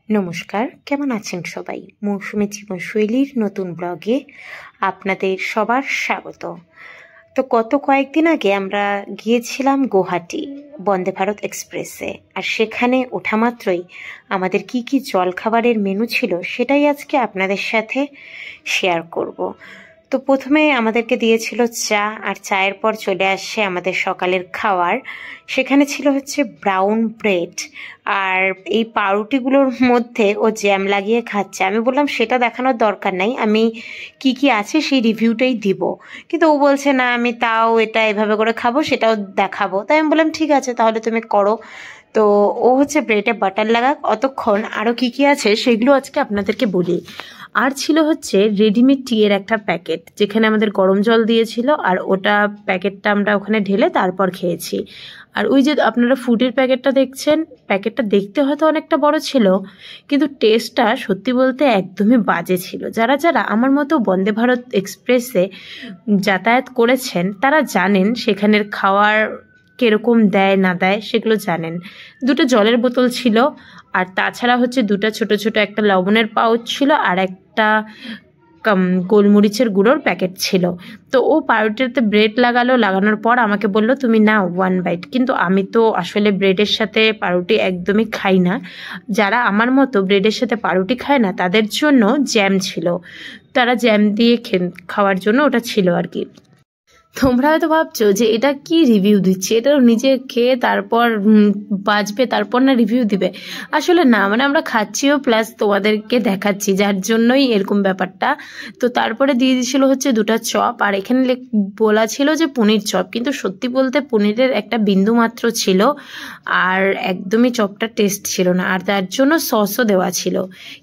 নমস্কার, কেমন আছেন সবাই? মৌসুমী জীবনশৈলীর নতুন ব্লগে আপনাদের সবার স্বাগত। তো গত কয়েকদিন আগে আমরা গিয়েছিলাম গুয়াহাটি বন্দে ভারত এক্সপ্রেসে, আর সেখানে ওঠা মাত্রই আমাদের কি কি জলখাবারের মেনু ছিল সেটাই আজকে আপনাদের সাথে শেয়ার করব। তো প্রথমে আমাদেরকে দিয়েছিল চা, আর চায়ের পর চলে আসে আমাদের সকালের খাবার। সেখানে ছিল হচ্ছে ব্রাউন ব্রেড, আর এই পাউরুটিগুলোর মধ্যে ও জ্যাম লাগিয়ে খাচ্ছে। আমি বললাম সেটা দেখানোর দরকার নাই, আমি কি কি আছে সেই রিভিউটাই দিব। কিন্তু ও বলছে না, আমি তাও এটা এভাবে করে খাবো, সেটাও দেখাবো। তাই আমি বললাম ঠিক আছে, তাহলে তুমি করো। তো ও হচ্ছে ব্রেডে বাটার লাগাক অতক্ষণ। আরও কি কি আছে সেগুলো আজকে আপনাদেরকে বলি। আর ছিল হচ্ছে রেডিমেড টি এর একটা প্যাকেট, যেখানে আমাদের গরম জল দিয়েছিল, আর ওটা প্যাকেটটা আমরা ওখানে ঢেলে তারপর খেয়েছি। আর ওই যে আপনারা ফুডের প্যাকেটটা দেখছেন, প্যাকেটটা দেখতে হয়তো অনেকটা বড় ছিল, কিন্তু টেস্টটা সত্যি বলতে একদমই বাজে ছিল। যারা যারা আমার মতো বন্দে ভারত এক্সপ্রেসে যাতায়াত করেছেন তারা জানেন সেখানের খাওয়ার কিরকম দেয় না দেয়, সেগুলো জানেন। দুটো জলের বোতল ছিল, আর তাছাড়া হচ্ছে দুটো ছোট ছোট একটা লবণের পাউচ ছিল, আর একটা গোলমরিচের গুঁড়োর প্যাকেট ছিল। তো ও পাউরুটিতে ব্রেড লাগানোর পর আমাকে বলল তুমি না 1 বাইট। কিন্তু আমি তো আসলে ব্রেডের সাথে পাউরুটি একদমই খাই না। যারা আমার মতো ব্রেডের সাথে পাউরুটি খায় না তাদের জন্য জ্যাম ছিল, তারা জ্যাম দিয়ে খাওয়ার জন্য ওটা ছিল আর কি। তোমরা হয়তো ভাবছো যে এটা কি রিভিউ দিচ্ছে, এটা নিজে খেয়ে তারপর বাজবে, তারপর না রিভিউ দিবে। আসলে না, মানে আমরা খাচ্ছিও প্লাস তোমাদেরকে দেখাচ্ছি, যার জন্যই এরকম ব্যাপারটা। তো তারপরে দিয়ে দিয়েছিল হচ্ছে 2টা চপ, আর এখানে বলা ছিল যে পনির চপ, কিন্তু সত্যি বলতে পনিরের একটা বিন্দু মাত্র ছিল, আর একদমই চপটা টেস্ট ছিল না, আর তার জন্য সসও দেওয়া ছিল।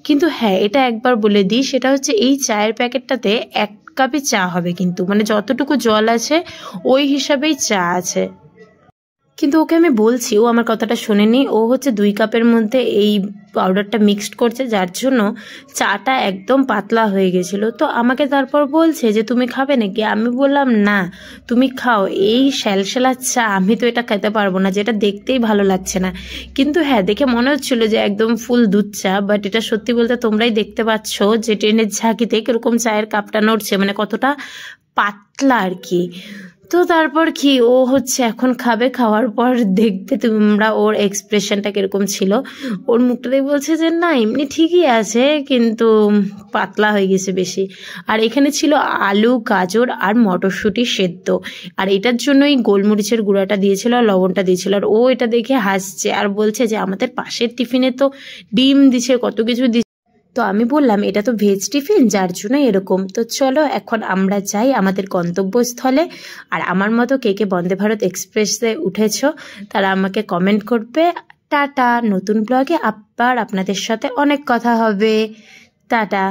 কিন্তু হ্যাঁ, এটা একবার বলে দিই, সেটা হচ্ছে এই চায়ের প্যাকেটটাতে 1 কাপে চা হবে, কিন্তু মানে যতটুকু জল আছে ওই হিসাবেই চা আছে। কিন্তু ওকে আমি বলছি, ও আমার কথাটা শোনেনি। ও হচ্ছে 2 কাপের মধ্যে এই পাউডারটা মিক্সড করছে, যার জন্য চাটা একদম পাতলা হয়ে গেছিলো। তো আমাকে তারপর বলছে যে তুমি খাবে নাকি? আমি বললাম না, তুমি খাও, এই শ্যালশ্যালা চা আমি তো এটা খেতে পারবো না, যেটা দেখতেই ভালো লাগছে না। কিন্তু হ্যাঁ, দেখে মনে হচ্ছিল যে একদম ফুল দুধ চা, বাট এটা সত্যি বলতে তোমরাই দেখতে পাচ্ছ যে ট্রেনের ঝাঁকিতে কিরকম চায়ের কাপটা নড়ছে, মানে কতটা পাতলা আর কি। তো তারপর কি, ও হচ্ছে এখন খাবে, খাওয়ার পর দেখবে তোমরা ওর এক্সপ্রেশনটা কিরকম ছিল। ওর মুখটা দেখে বলছে যে না, এমনি ঠিকই আছে, কিন্তু পাতলা হয়ে গেছে বেশি। আর এখানে ছিল আলু, গাজর আর মটরশুঁটি সেদ্ধ, আর এটার জন্যই গোলমরিচের গুঁড়াটা দিয়েছিল আর লবণটা দিয়েছিল। আর ও এটা দেখে হাসছে আর বলছে যে আমাদের পাশের টিফিনে তো ডিম দিছে, কত কিছু দিচ্ছে। তো আমি বললাম এটা তো ভেজ টিফিন, যার জন্য এরকম। তো চলো এখন আমরা যাই আমাদের গন্তব্যস্থলে। আর আমার মতো কে কে বন্দে ভারত এক্সপ্রেসে উঠেছো তারা আমাকে কমেন্ট করবে। টাটা, নতুন ব্লগে আবার আপনাদের সাথে অনেক কথা হবে। টাটা।